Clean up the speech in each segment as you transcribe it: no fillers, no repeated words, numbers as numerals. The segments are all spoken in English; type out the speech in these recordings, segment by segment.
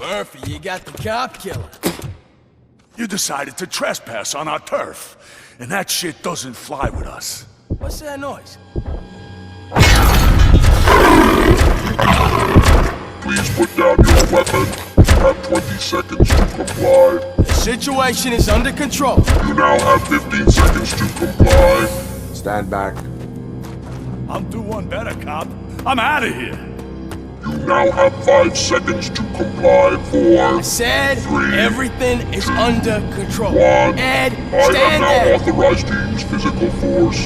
Murphy, you got the cop killer. You decided to trespass on our turf, and that shit doesn't fly with us. What's that noise? Please put down your weapon. You have 20 seconds to comply. The situation is under control. You now have 15 seconds to comply. Stand back. I'll do one better, cop. I'm out of here. You now have 5 seconds to comply. 4, I said 3, everything is under control. 1. Ed, I stand am now there. authorized to use physical force.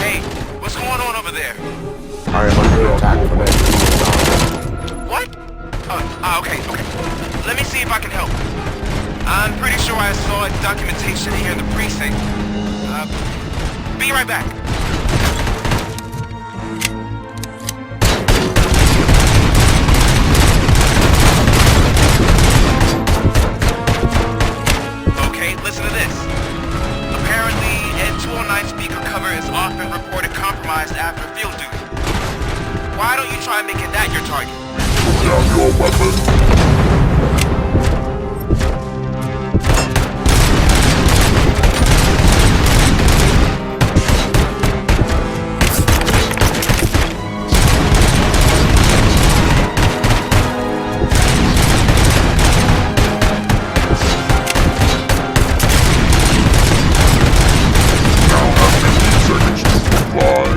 Hey, what's going on over there? I am under attack from enemies. What? Okay. Let me see if I can help. I'm pretty sure I saw documentation here in the precinct. Be right back. Okay, listen to this. Apparently, Ed 209 speaker cover is often reported compromised after field duty. Why don't you try making that your target? Put down your weapon. Now have 15 seconds to comply.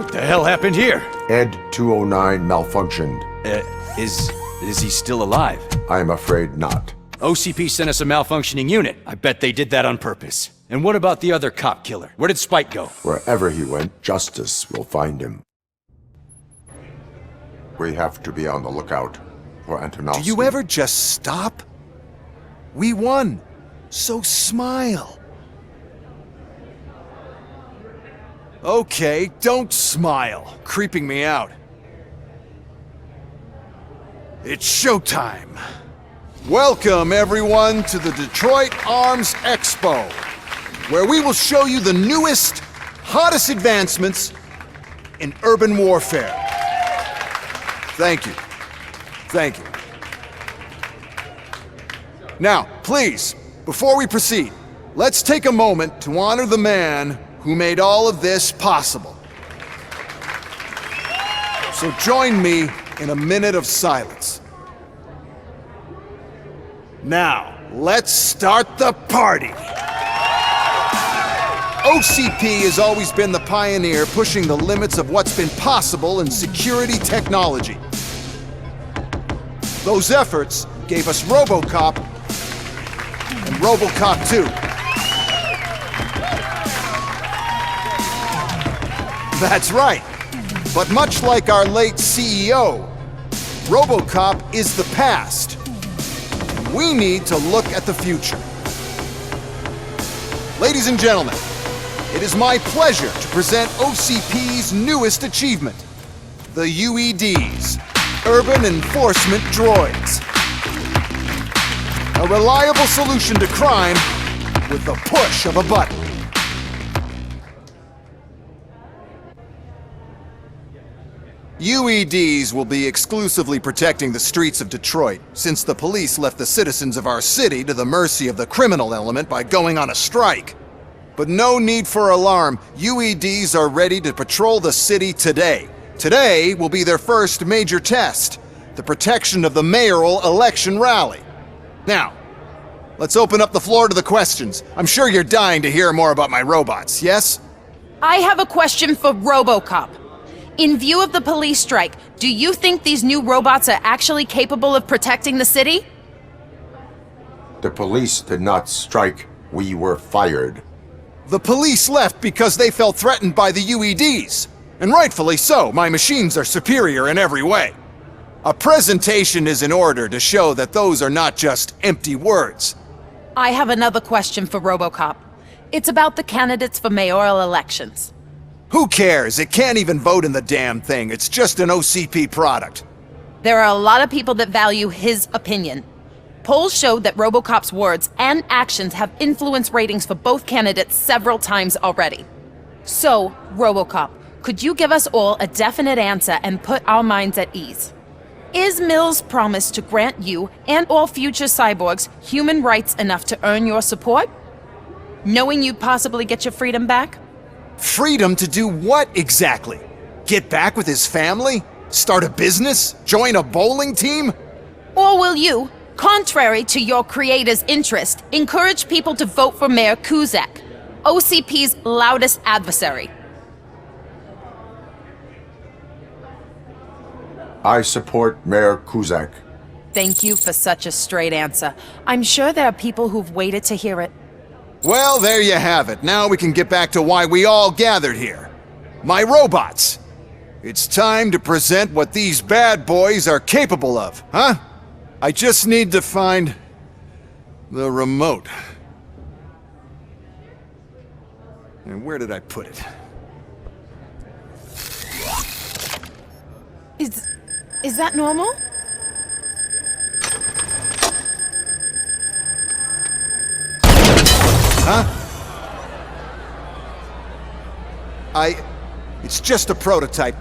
What the hell happened here? Ed 209 malfunctioned. Is he still alive? I'm afraid not. OCP sent us a malfunctioning unit. I bet they did that on purpose. And what about the other cop killer? Where did Spike go? Wherever he went, justice will find him. We have to be on the lookout for Antonovsky. Do you ever just stop? We won, so smile. Okay, don't smile. Creeping me out. It's showtime. Welcome, everyone, to the Detroit Arms Expo, where we will show you the newest, hottest advancements in urban warfare. Thank you. Thank you. Now, please, before we proceed, let's take a moment to honor the man who made all of this possible. So join me in a minute of silence. Now, let's start the party! OCP has always been the pioneer pushing the limits of what's been possible in security technology. Those efforts gave us ROBOCOP and ROBOCOP 2. That's right. But much like our late CEO, ROBOCOP is the past. We need to look at the future. Ladies and gentlemen, it is my pleasure to present OCP's newest achievement, the UEDs, Urban Enforcement Droids. A reliable solution to crime with the push of a button. UEDs will be exclusively protecting the streets of Detroit, since the police left the citizens of our city to the mercy of the criminal element by going on a strike. But no need for alarm, UEDs are ready to patrol the city today. Today will be their first major test, the protection of the mayoral election rally. Now, let's open up the floor to the questions. I'm sure you're dying to hear more about my robots, yes? I have a question for ROBOCOP. In view of the police strike, do you think these new robots are actually capable of protecting the city? The police did not strike. We were fired. The police left because they felt threatened by the UEDs. And rightfully so, my machines are superior in every way. A presentation is in order to show that those are not just empty words. I have another question for ROBOCOP. It's about the candidates for mayoral elections. Who cares? It can't even vote in the damn thing. It's just an OCP product. There are a lot of people that value his opinion. Polls showed that ROBOCOP's words and actions have influenced ratings for both candidates several times already. So, ROBOCOP, could you give us all a definite answer and put our minds at ease? Is Mills' promise to grant you and all future cyborgs human rights enough to earn your support? Knowing you'd possibly get your freedom back? Freedom to do what exactly? Get back with his family? Start a business? Join a bowling team? Or will you, contrary to your creator's interest, encourage people to vote for Mayor Kuzak, OCP's loudest adversary? I support Mayor Kuzak. Thank you for such a straight answer. I'm sure there are people who've waited to hear it. Well, there you have it. Now we can get back to why we all gathered here. My robots. It's time to present what these bad boys are capable of, huh? I just need to find the remote. And where did I put it? Is that normal? Huh? It's just a prototype.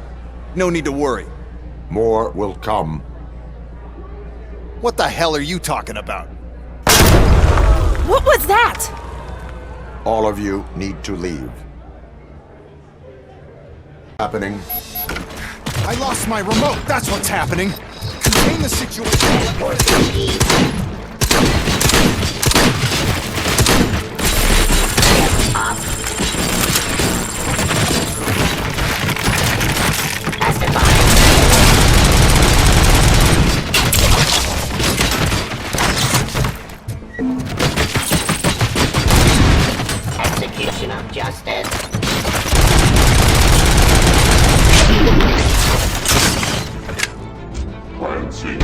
No need to worry. More will come. What the hell are you talking about? What was that? All of you need to leave. Happening. I lost my remote, that's what's happening. Contain the situation. administration of justice. Plan C.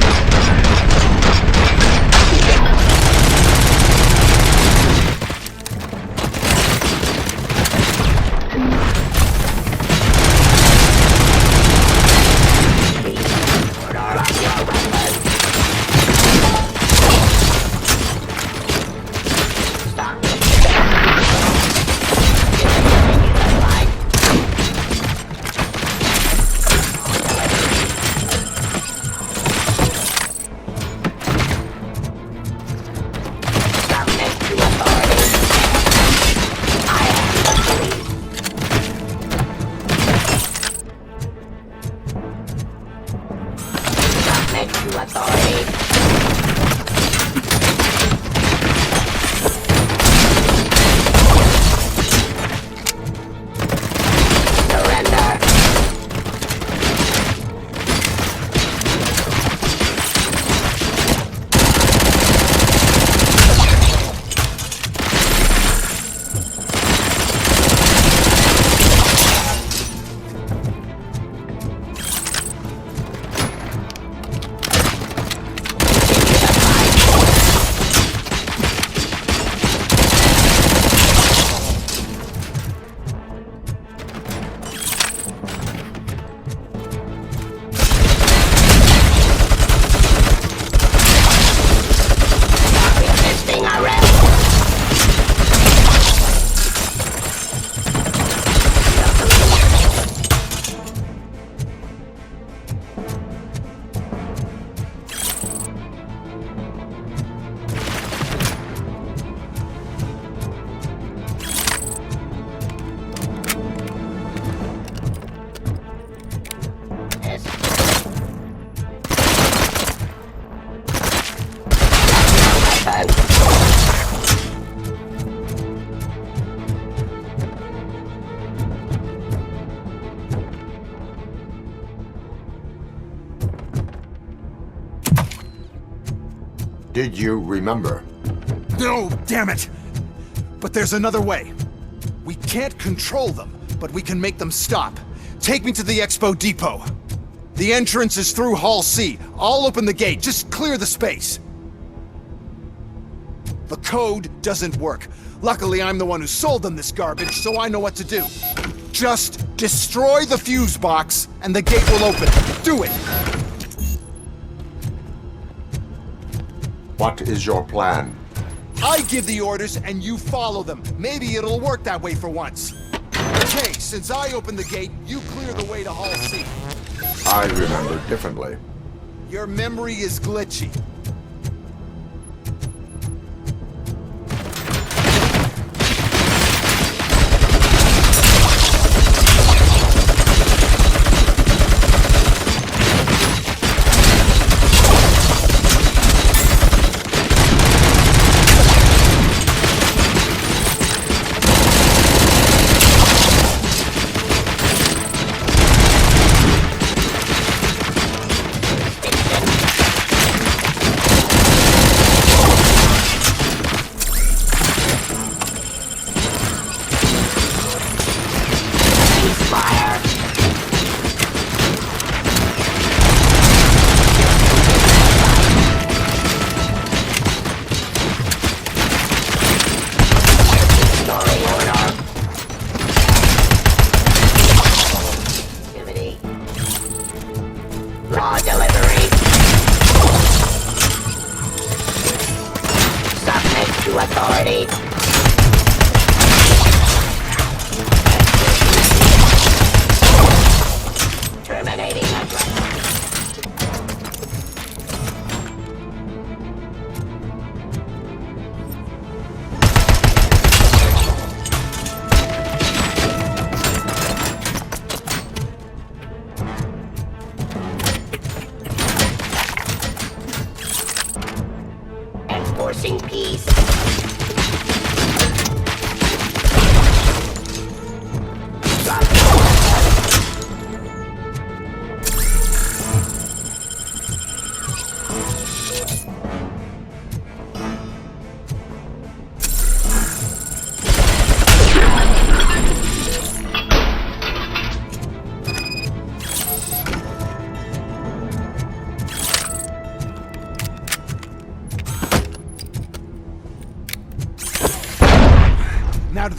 Did you remember? No, damn it! But there's another way. We can't control them, but we can make them stop. Take me to the Expo Depot. The entrance is through Hall C. I'll open the gate. Just clear the space. The code doesn't work. Luckily, I'm the one who sold them this garbage, so I know what to do. Just destroy the fuse box, and the gate will open. Do it! What is your plan? I give the orders, and you follow them. Maybe it'll work that way for once. Okay, since I opened the gate, you clear the way to Hall C. I remember differently. Your memory is glitchy.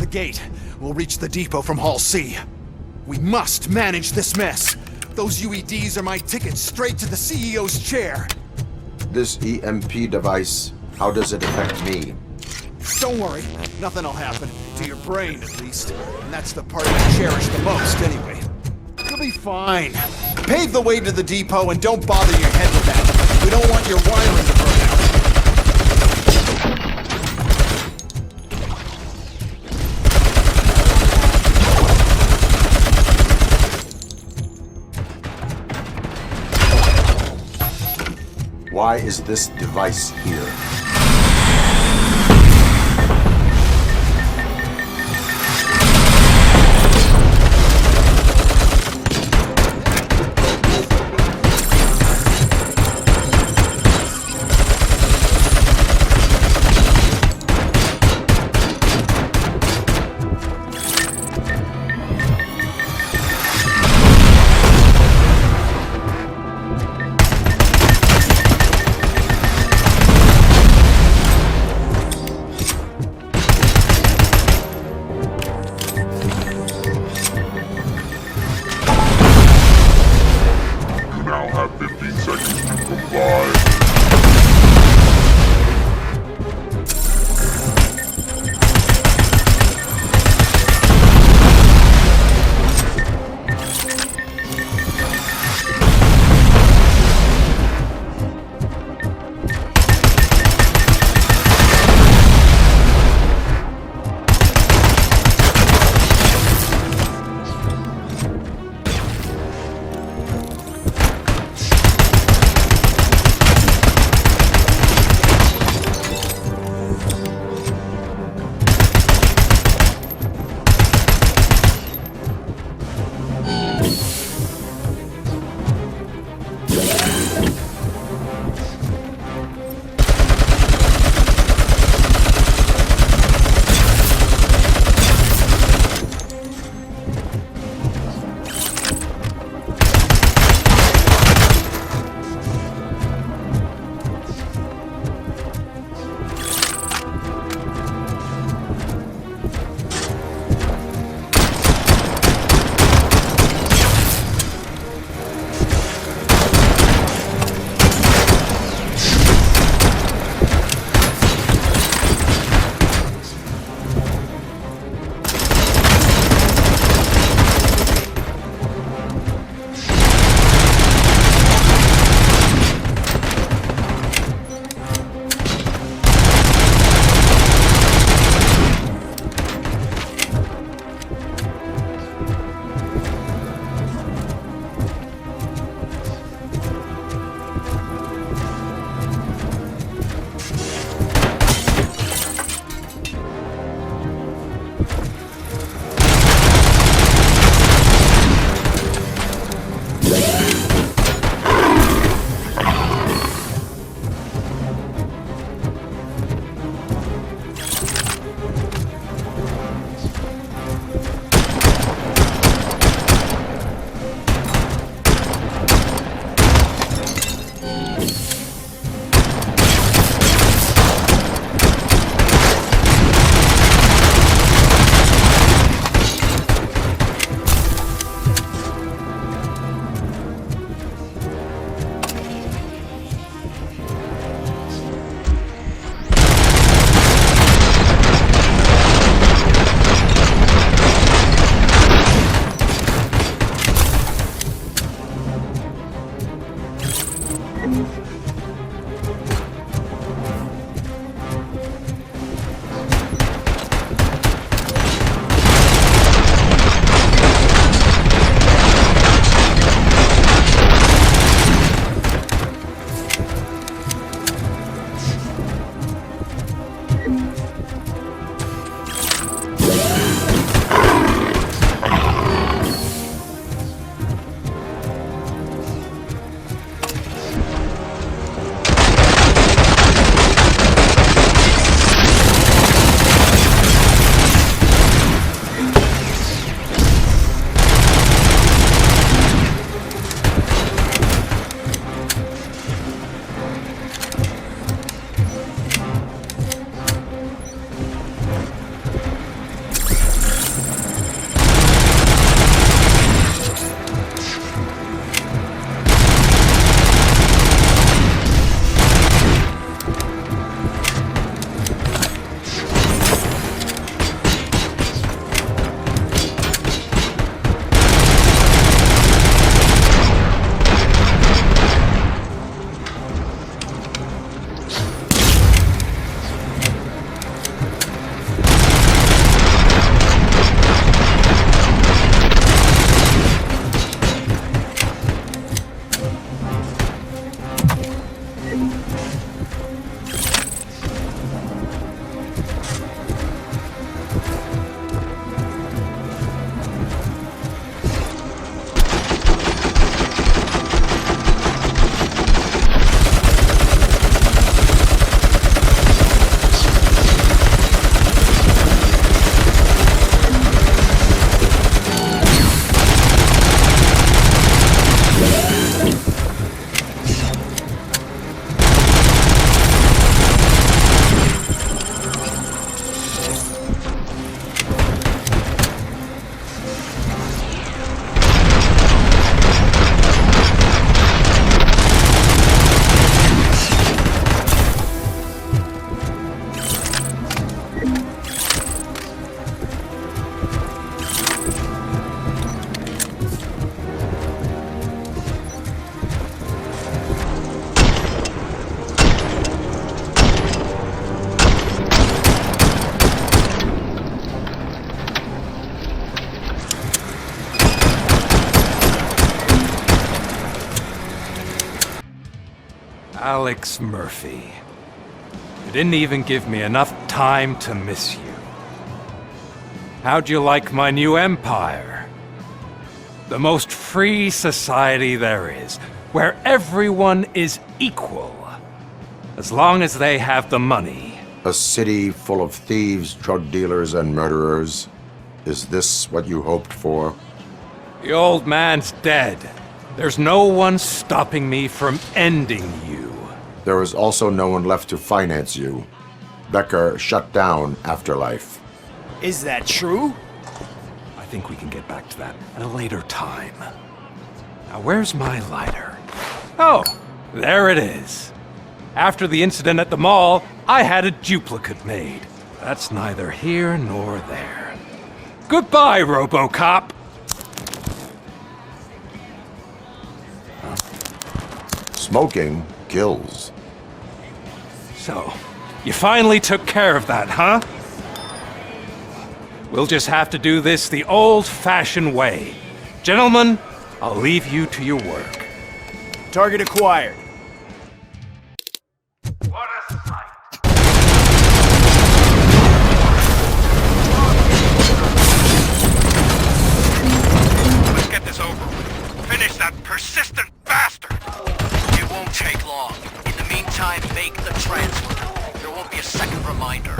the gate, we'll reach the depot from Hall C. We must manage this mess. Those UEDs are my ticket straight to the CEO's chair. This EMP device, how does it affect me? Don't worry, nothing'll happen. To your brain, at least. And that's the part I cherish the most, anyway. You'll be fine. Pave the way to the depot and don't bother your head with that. We don't want your wiring to burn out. Why is this device here? Alex Murphy. You didn't even give me enough time to miss you. How'd you like my new empire? The most free society there is, where everyone is equal, as long as they have the money. A city full of thieves, drug dealers, and murderers. Is this what you hoped for? The old man's dead. There's no one stopping me from ending you. There is also no one left to finance you. Becker shut down Afterlife. Is that true? I think we can get back to that at a later time. Now, where's my lighter? Oh, there it is. After the incident at the mall, I had a duplicate made. That's neither here nor there. Goodbye, RoboCop! Smoking kills. So, you finally took care of that, huh? We'll just have to do this the old-fashioned way. Gentlemen, I'll leave you to your work. Target acquired. What a sight! Let's get this over with. Finish that persistent bastard! It won't take long. In the meantime, make the transfer. There won't be a second reminder.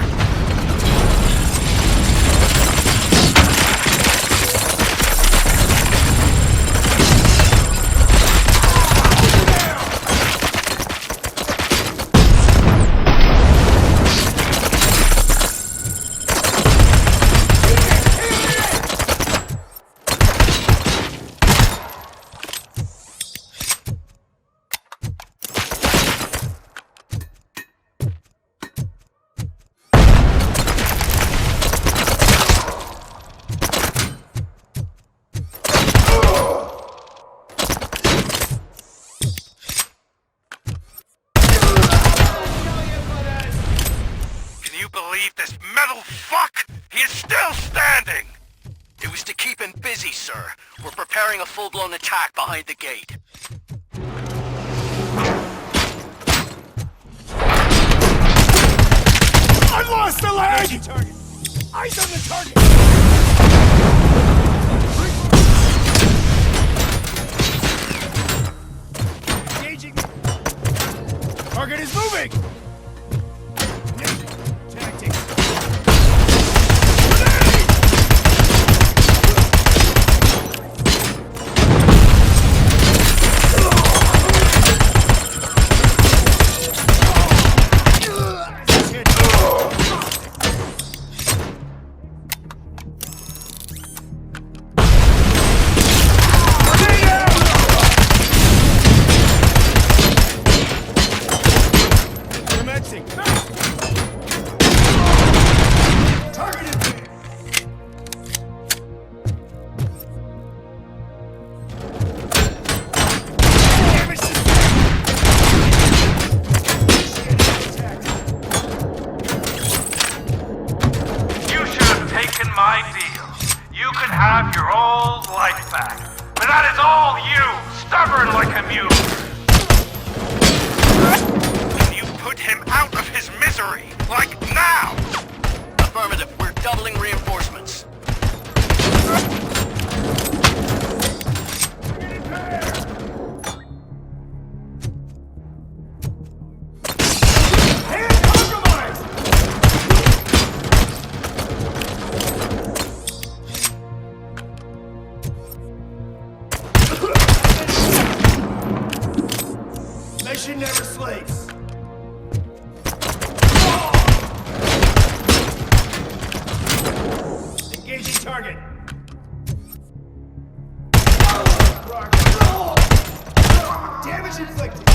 A full-blown attack behind the gate. I lost the leg! Target. Eyes on the target. Engaging. Target is moving. Tactics. have your old life back. But that is all you, stubborn like a mule. Can you put him out of his misery? Like now? Affirmative, we're doubling reinforcements. Mission never sleeps. Engaging target. Damage inflicted.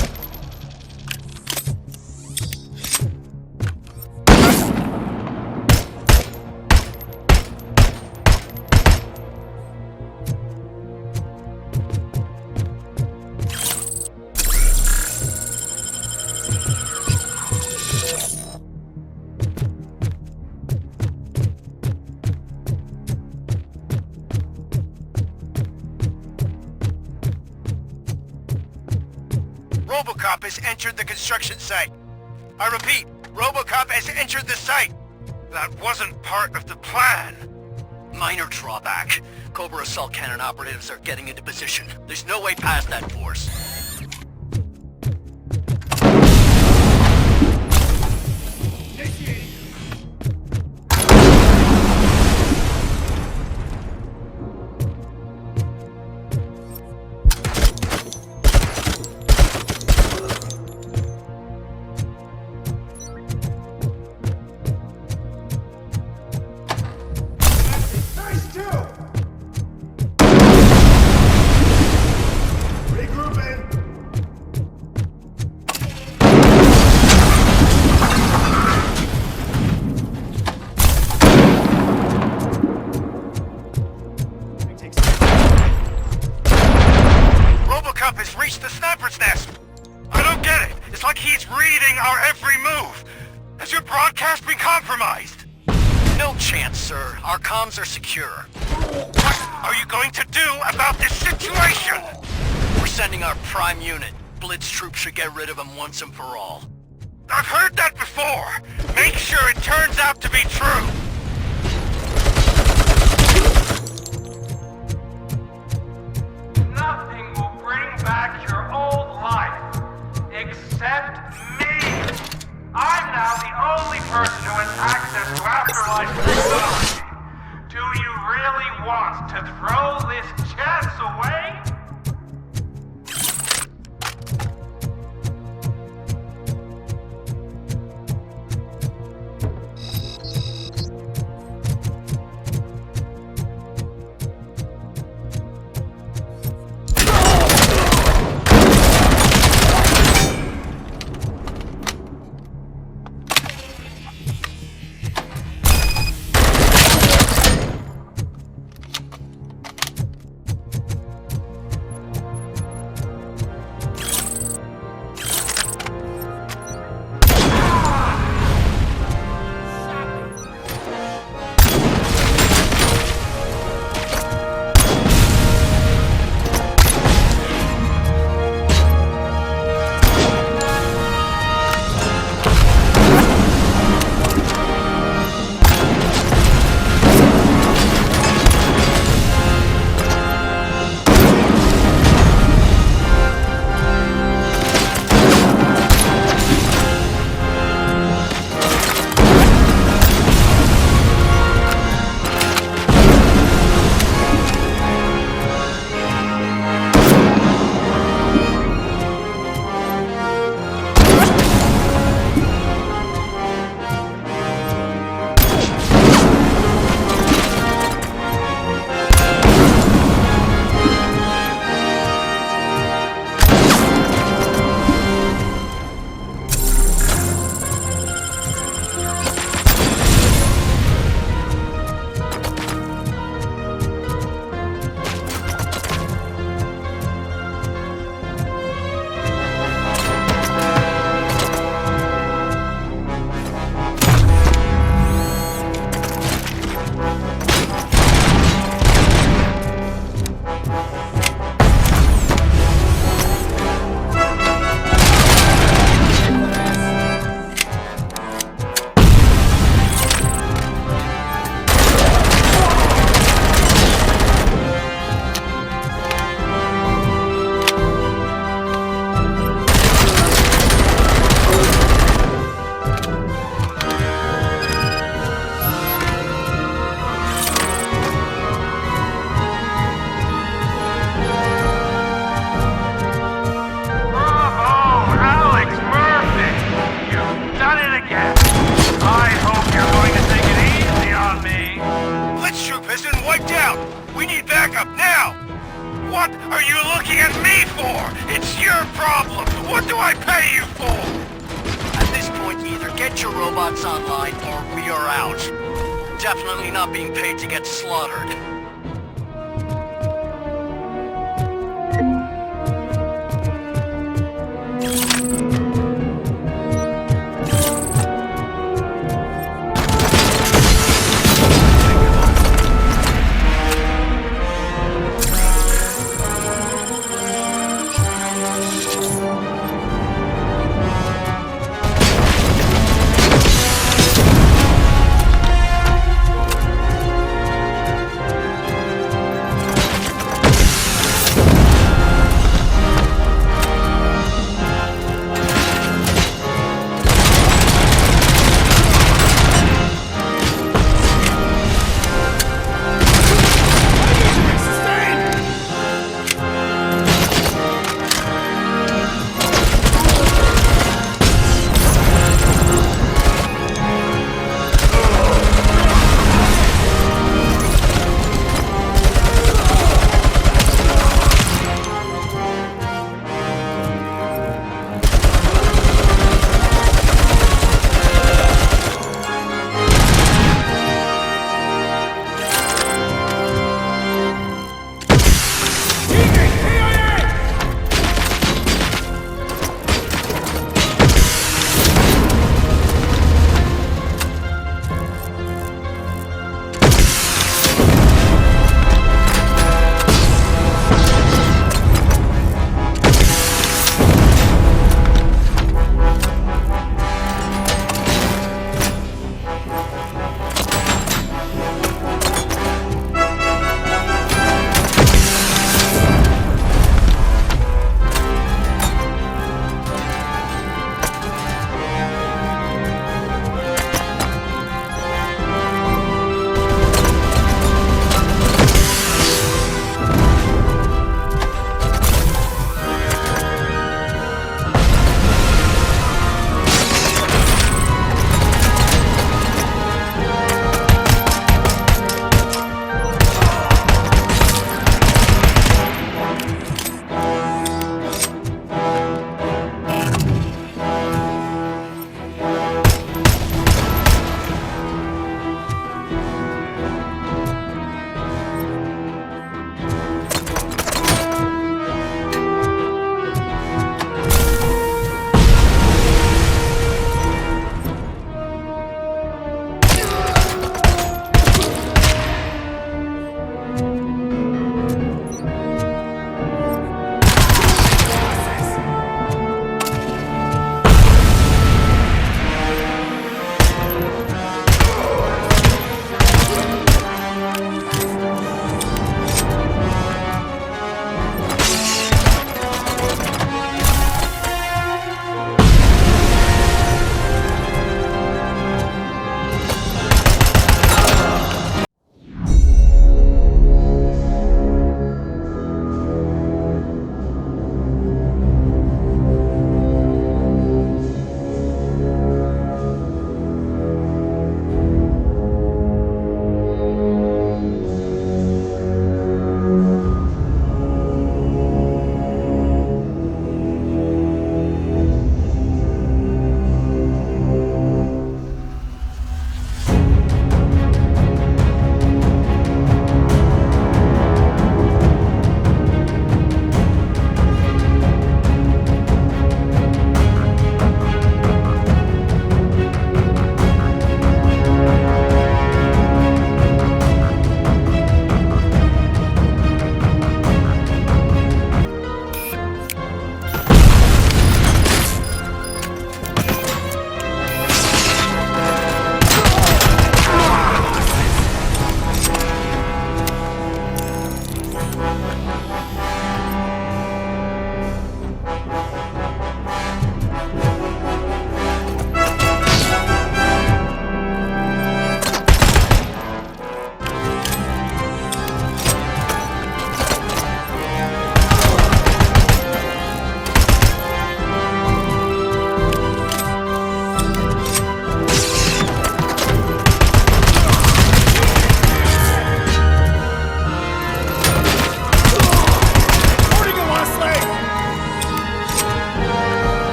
ROBOCOP has entered the construction site. I repeat, ROBOCOP has entered the site. That wasn't part of the plan. Minor drawback. Cobra assault cannon operatives are getting into position. There's no way past that force. Nice too! Regrouping! ROBOCOP has reached the sniper's nest. I don't get it. It's like he's reading our every move. Has your broadcast been compromised? No chance, sir. Our comms are secure. What are you going to do about this situation? We're sending our prime unit. Blitz troops should get rid of him once and for all. I've heard that before. Make sure it turns out to be true. Nothing will bring back your old life, except me. I'm now the only person who has access to afterlife technology. Do you really want to throw this chance away? What are you looking at me for? It's your problem. What do I pay you for? At this point, either get your robots online or we are out. Definitely not being paid to get slaughtered.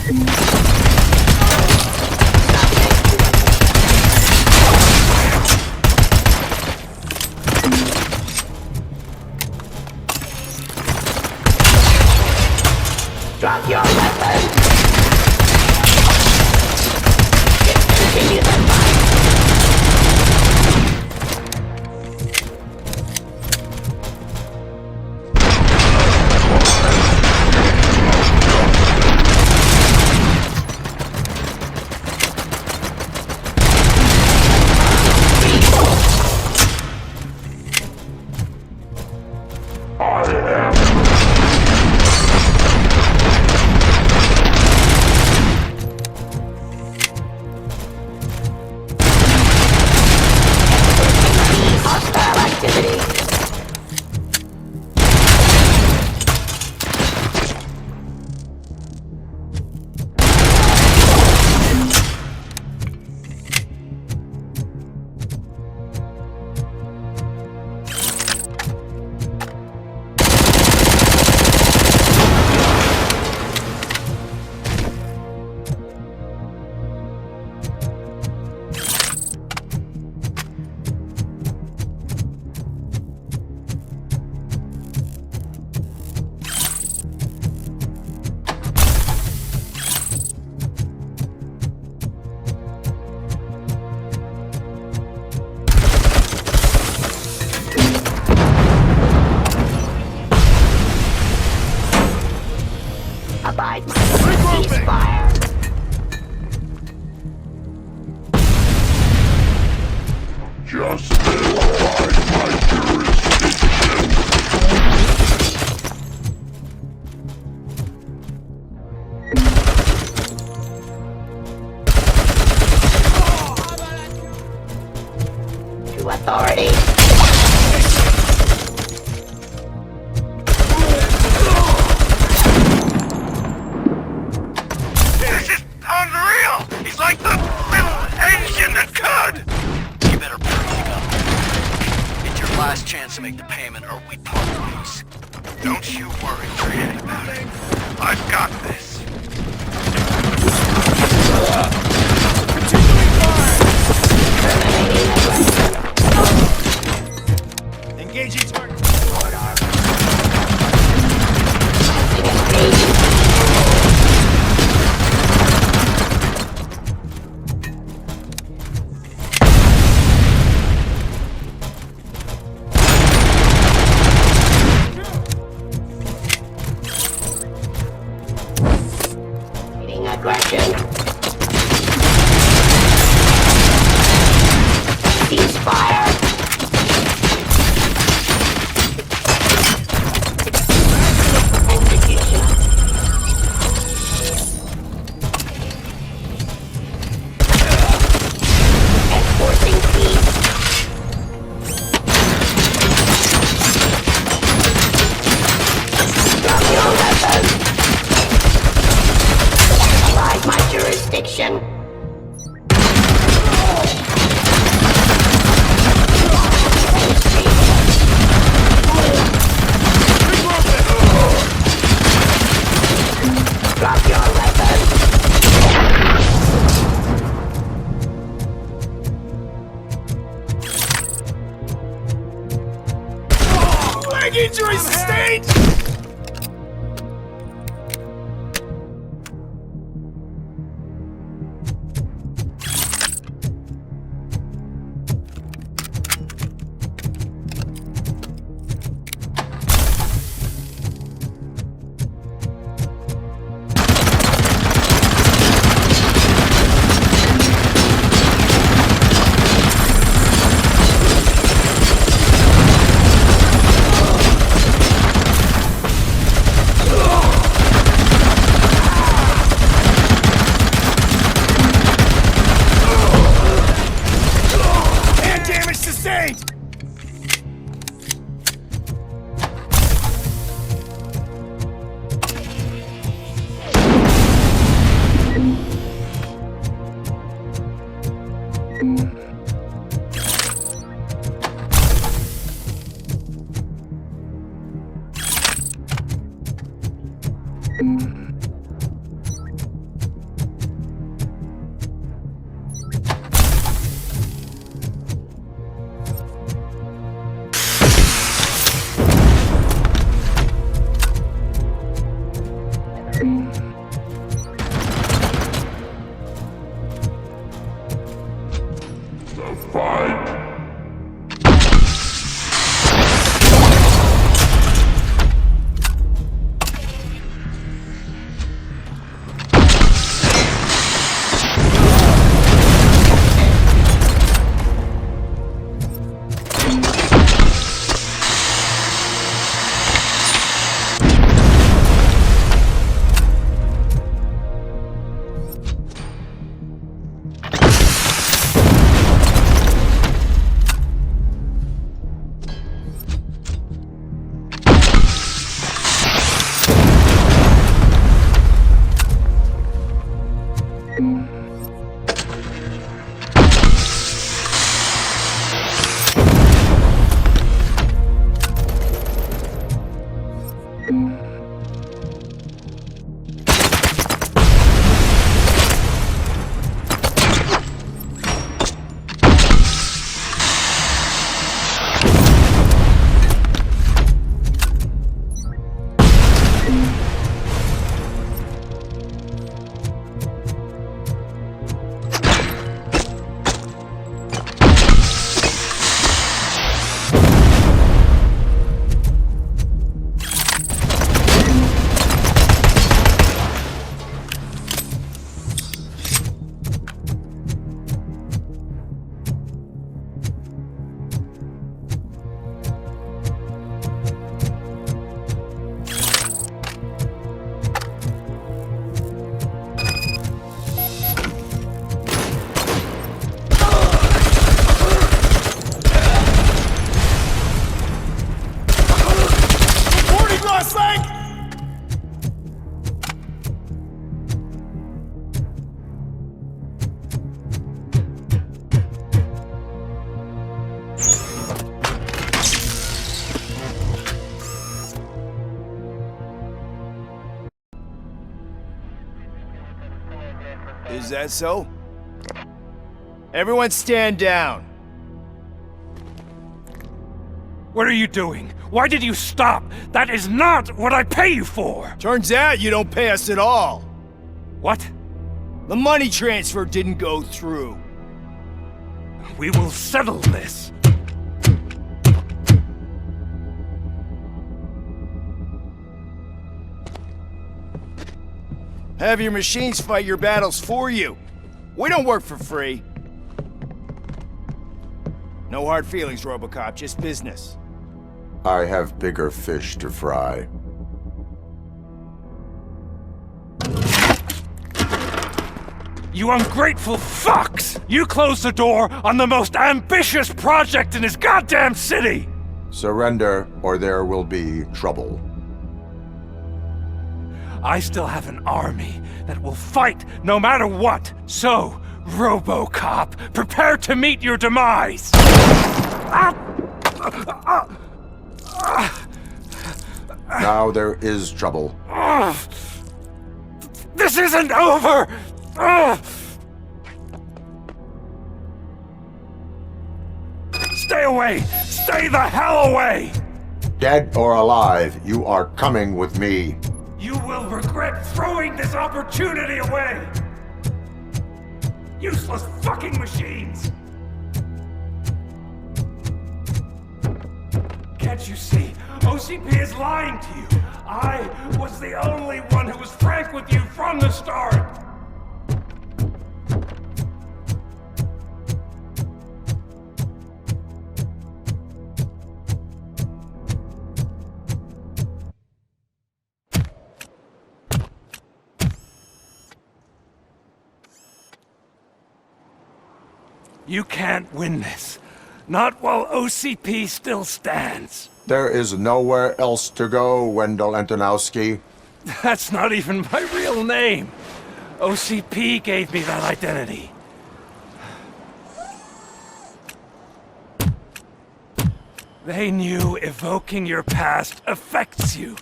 Drop your weapon. Discontinue the fight. Abide by the ceasefire. Justify my jurisdiction. To authority. This is unreal! He's like the little engine that could! You better break up. It's your last chance to make the payment or we part ways. Don't you worry, Trinity, about it. I've got this. Continuing fire! Engaging target. Aggression. Ceasefire. Execution. Enforcing peace. Drop your weapon. Abide my jurisdiction. Drop your weapon. Leg injury sustained! Is that so? Everyone stand down. What are you doing? Why did you stop? That is not what I pay you for! Turns out you don't pay us at all. What? The money transfer didn't go through. We will settle this. Have your machines fight your battles for you. We don't work for free. No hard feelings, RoboCop, just business. I have bigger fish to fry. You ungrateful fucks! You closed the door on the most ambitious project in this goddamn city! Surrender, or there will be trouble. I still have an army that will fight no matter what. So, RoboCop, prepare to meet your demise! Now there is trouble. This isn't over! Stay away! Stay the hell away! Dead or alive, you are coming with me. You will regret throwing this opportunity away! Useless fucking machines! Can't you see? OCP is lying to you! I was the only one who was frank with you from the start! You can't win this. Not while OCP still stands. There is nowhere else to go, Wendell Antonowski. That's not even my real name. OCP gave me that identity. They knew evoking your past affects you.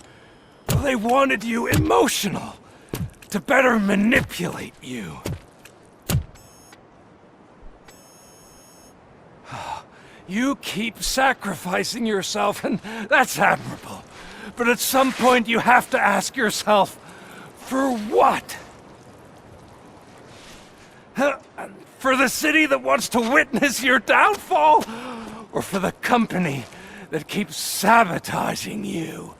They wanted you emotional, to better manipulate you. You keep sacrificing yourself, and that's admirable. But at some point you have to ask yourself, for what? For the city that wants to witness your downfall? Or for the company that keeps sabotaging you?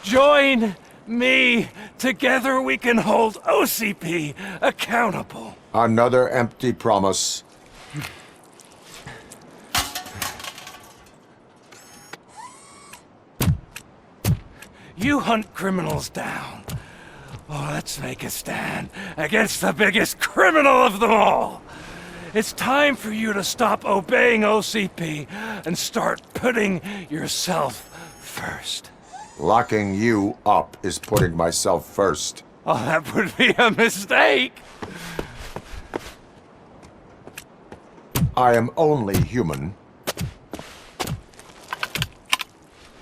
Join me. Together we can hold OCP accountable. Another empty promise. You hunt criminals down. Oh, let's make a stand against the biggest criminal of them all. It's time for you to stop obeying OCP and start putting yourself first. Locking you up is putting myself first. Oh, that would be a mistake. I am only human.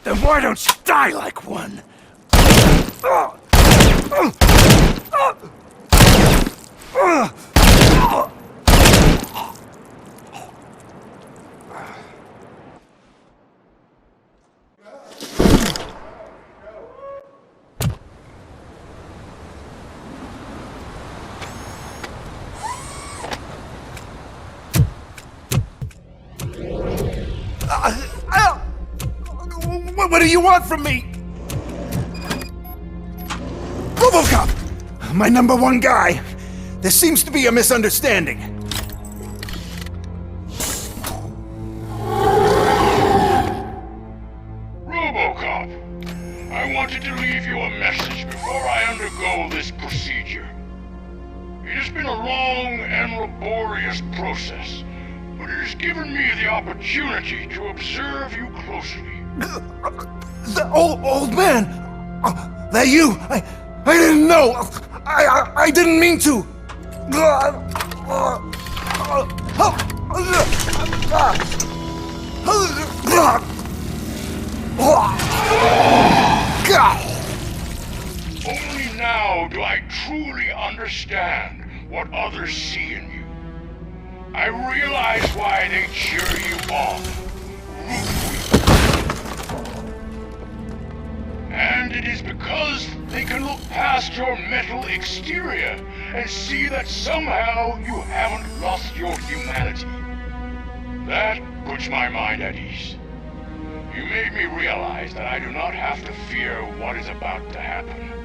Then why don't you die like one? What do you want from me? RoboCop! My #1 guy! There seems to be a misunderstanding. RoboCop, I wanted to leave you a message before I undergo this procedure. It has been a long and laborious process, but it has given me the opportunity to observe you closely. The old man! That you! I didn't know! I didn't mean to! Only now do I truly understand understand what others see in you. I realize why they cheer you on, root for you. And it is because they can look past your metal exterior and see that somehow you haven't lost your humanity. That puts my mind at ease. You made me realize that I do not have to fear what is about to happen.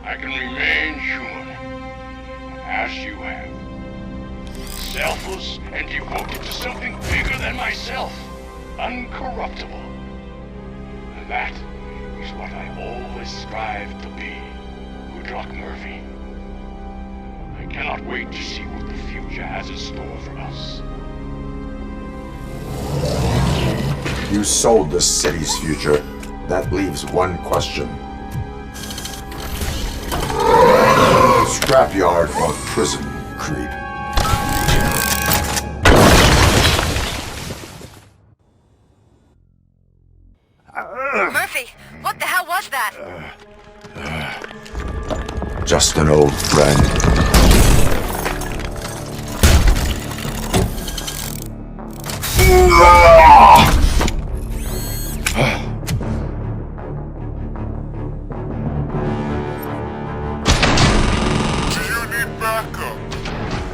I can remain human, as you have. Selfless and devoted to something bigger than myself. Uncorruptible. And that is what I always strive to be, Goodrock Murphy. I cannot wait to see what the future has in store for us. You sold this city's future. That leaves one question. Scrapyard or prison, creep? Murphy, what the hell was that? Just an old friend.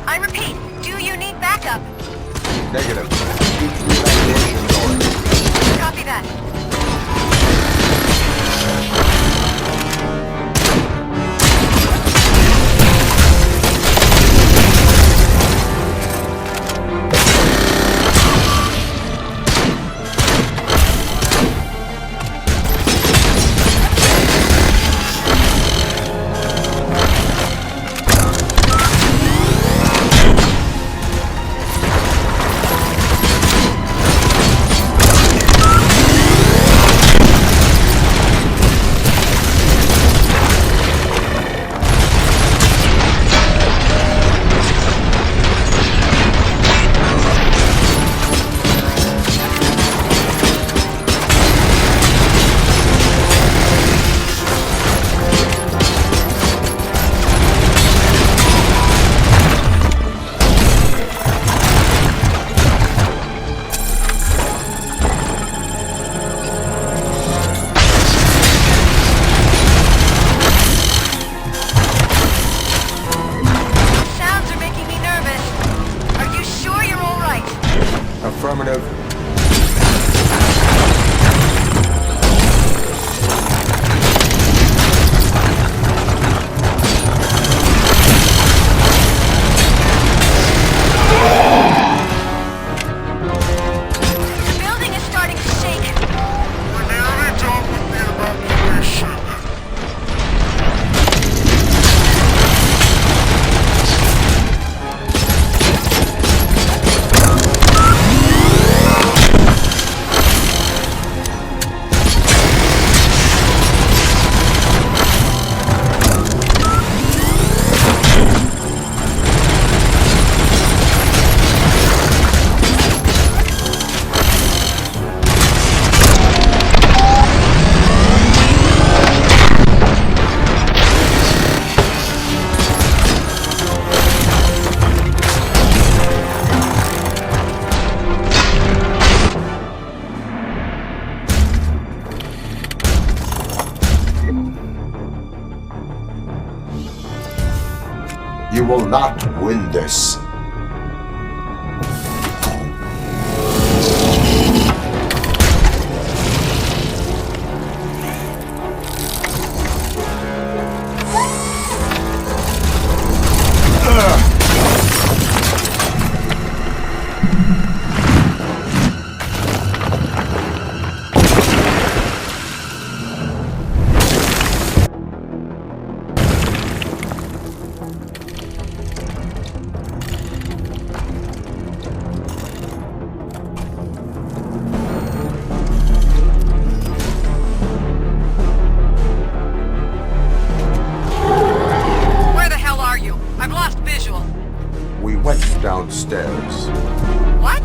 I repeat, do you need backup? Negative. Keep relocation going. Copy that. Affirmative. The building is starting to shake. We're nearly done with the evacuation. You will not win this. We went downstairs. What?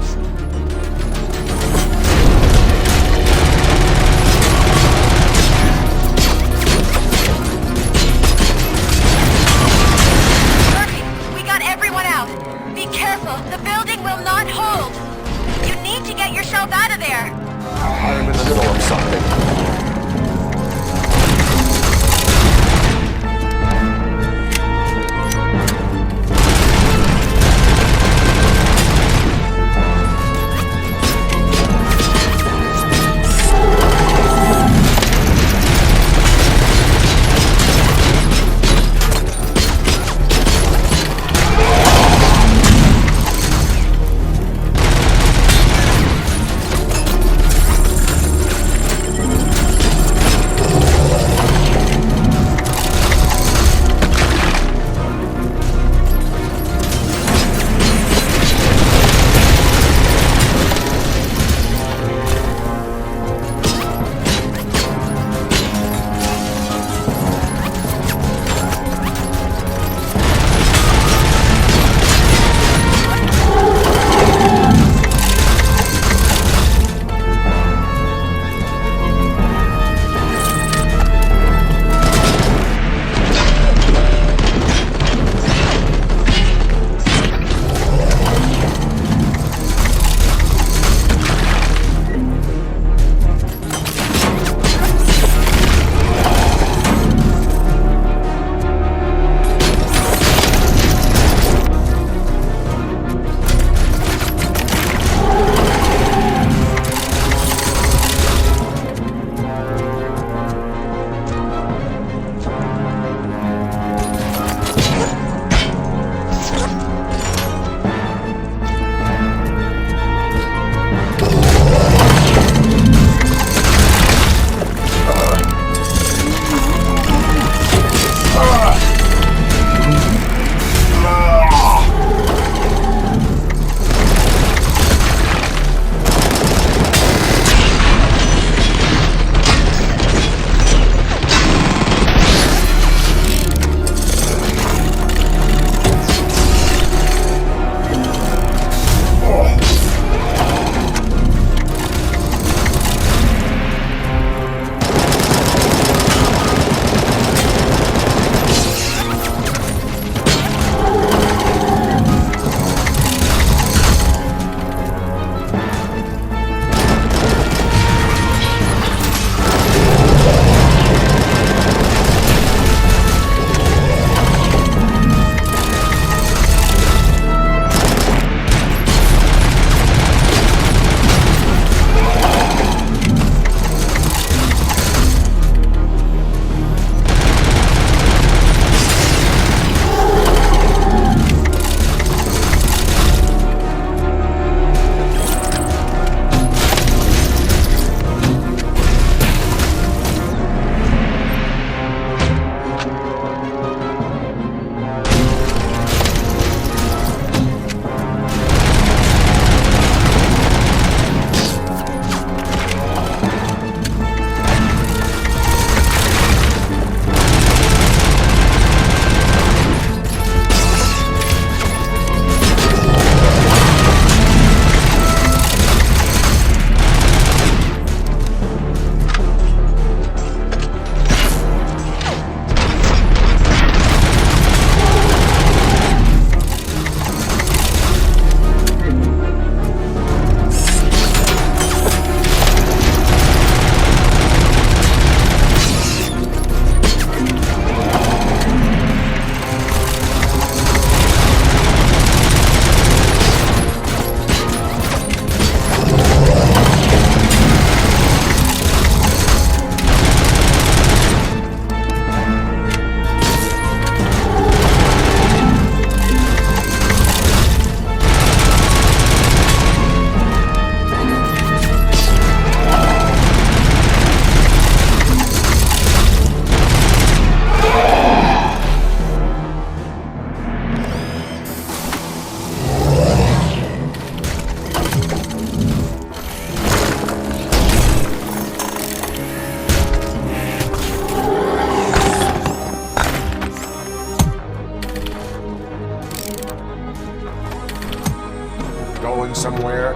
going somewhere?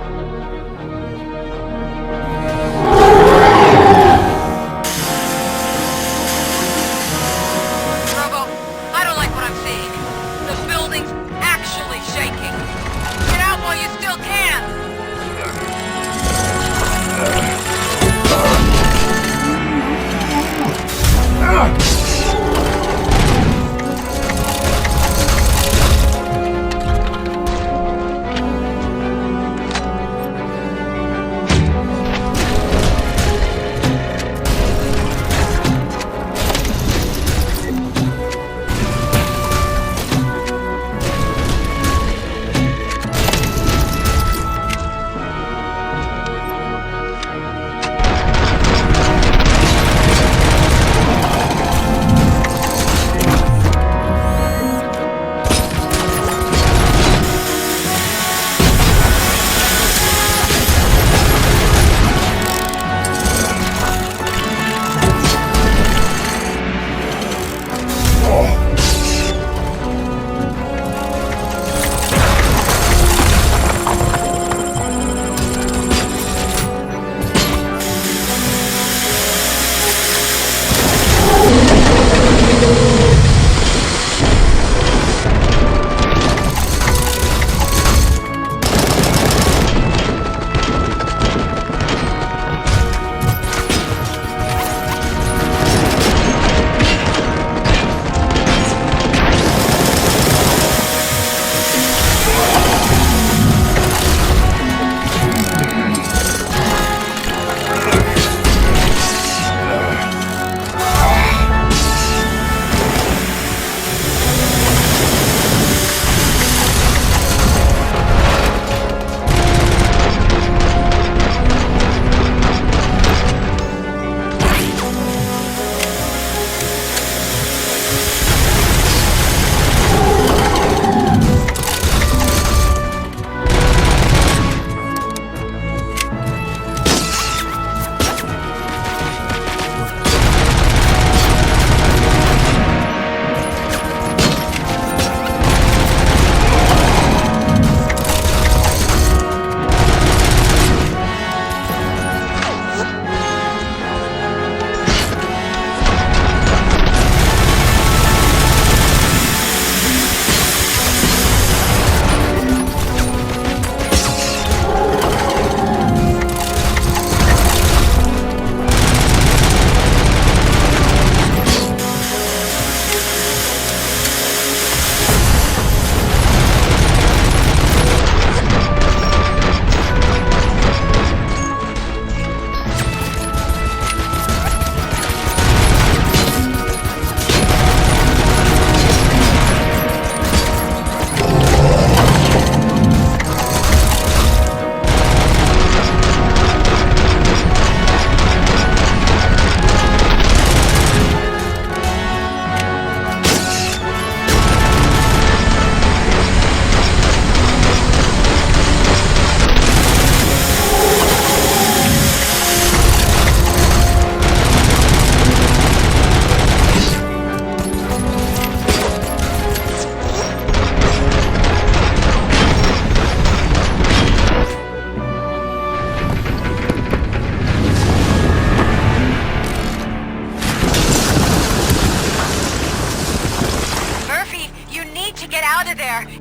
Robo, I don't like what I'm seeing. The building's actually shaking. Get out while you still can!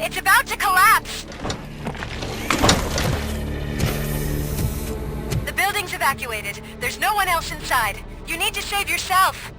It's about to collapse! The building's evacuated. There's no one else inside. You need to save yourself.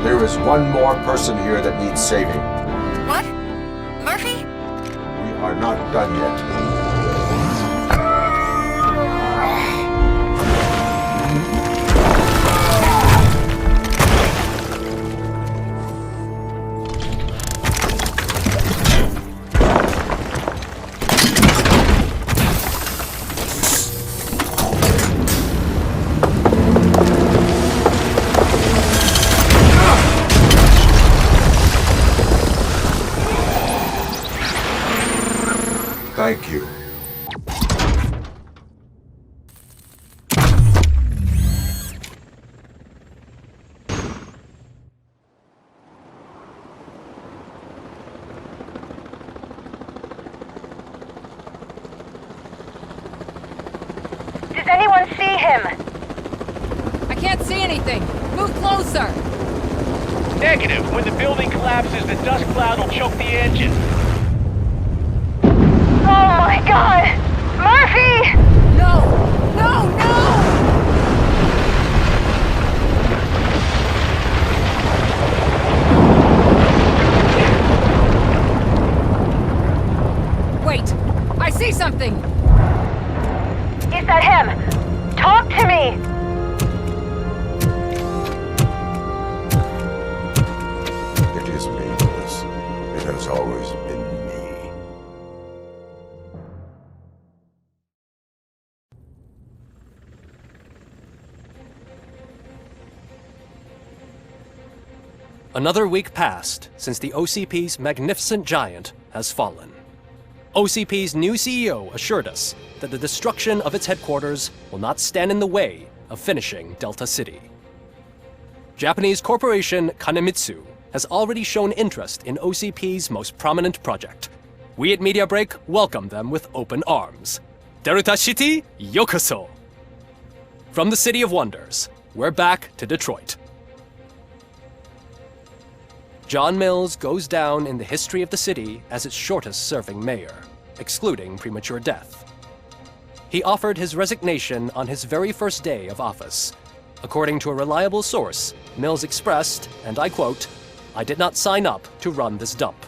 There is one more person here that needs saving. What? Murphy? We are not done yet. Thank you. Does anyone see him? I can't see anything. Move closer. Negative. When the building collapses, the dust cloud will choke the engine. Oh my god! Murphy! No! No! No! Wait! I see something! Is that him? Talk to me! It is me, Louis. It has always been me. Another week passed since the OCP's magnificent giant has fallen. OCP's new CEO assured us that the destruction of its headquarters will not stand in the way of finishing Delta City. Japanese corporation Kanemitsu has already shown interest in OCP's most prominent project. We at Media Break welcome them with open arms. Delta City, yokoso! From the City of Wonders, we're back to Detroit. John Mills goes down in the history of the city as its shortest-serving mayor, excluding premature death. He offered his resignation on his very first day of office. According to a reliable source, Mills expressed, and I quote, "I did not sign up to run this dump."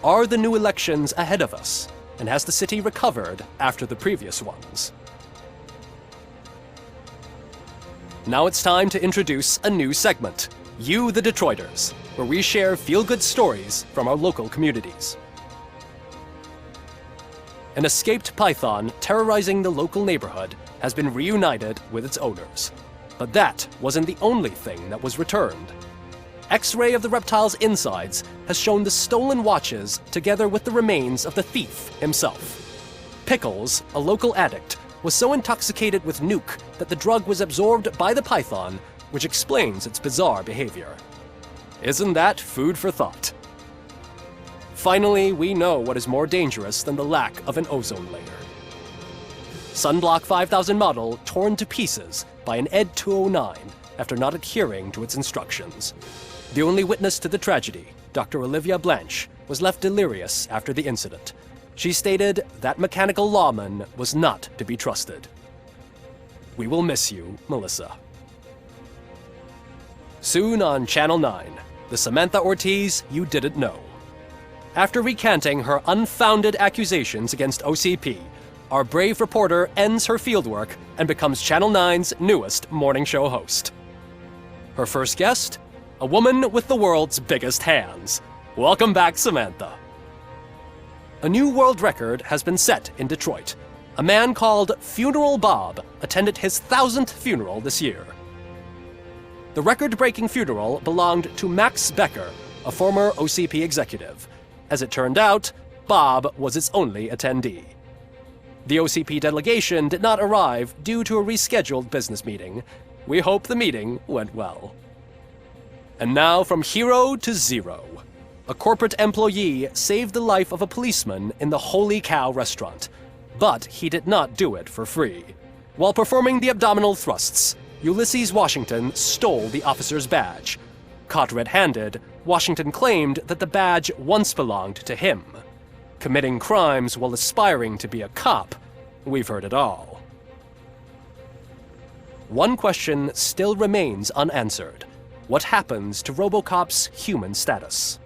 Are the new elections ahead of us, and has the city recovered after the previous ones? Now it's time to introduce a new segment, You the Detroiters, where we share feel-good stories from our local communities. An escaped python terrorizing the local neighborhood has been reunited with its owners. But that wasn't the only thing that was returned. X-ray of the reptile's insides has shown the stolen watches together with the remains of the thief himself. Pickles, a local addict, was so intoxicated with nuke that the drug was absorbed by the python, which explains its bizarre behavior. Isn't that food for thought? Finally, we know what is more dangerous than the lack of an ozone layer. Sunblock 5000 model torn to pieces by an ED 209 after not adhering to its instructions. The only witness to the tragedy, Dr. Olivia Blanche, was left delirious after the incident. She stated that mechanical lawman was not to be trusted. We will miss you, Melissa. Soon on Channel 9, the Samantha Ortiz you didn't know. After recanting her unfounded accusations against OCP, our brave reporter ends her fieldwork and becomes Channel 9's newest morning show host. Her first guest? A woman with the world's biggest hands. Welcome back, Samantha. A new world record has been set in Detroit. A man called Funeral Bob attended his 1000th funeral this year. The record-breaking funeral belonged to Max Becker, a former OCP executive. As it turned out, Bob was its only attendee. The OCP delegation did not arrive due to a rescheduled business meeting. We hope the meeting went well. And now from hero to zero. A corporate employee saved the life of a policeman in the Holy Cow restaurant. But he did not do it for free. While performing the abdominal thrusts, Ulysses Washington stole the officer's badge. Caught red-handed, Washington claimed that the badge once belonged to him. Committing crimes while aspiring to be a cop, we've heard it all. One question still remains unanswered. What happens to ROBOCOP's human status?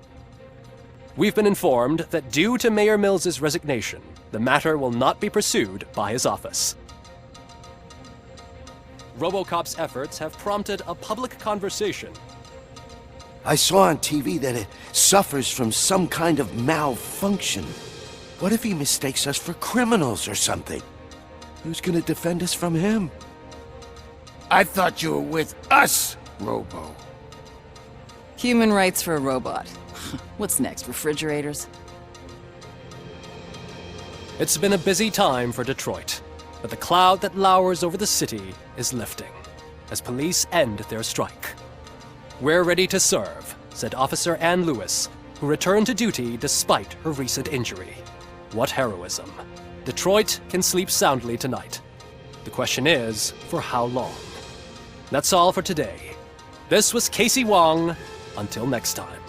We've been informed that due to Mayor Mills's resignation, the matter will not be pursued by his office. ROBOCOP's efforts have prompted a public conversation. I saw on TV that it suffers from some kind of malfunction. What if he mistakes us for criminals or something? Who's gonna defend us from him? I thought you were with us, Robo. Human rights for a robot. What's next, refrigerators? It's been a busy time for Detroit, but the cloud that lowers over the city is lifting as police end their strike. "We're ready to serve," said Officer Ann Lewis, who returned to duty despite her recent injury. What heroism. Detroit can sleep soundly tonight. The question is, for how long? That's all for today. This was Casey Wong. Until next time.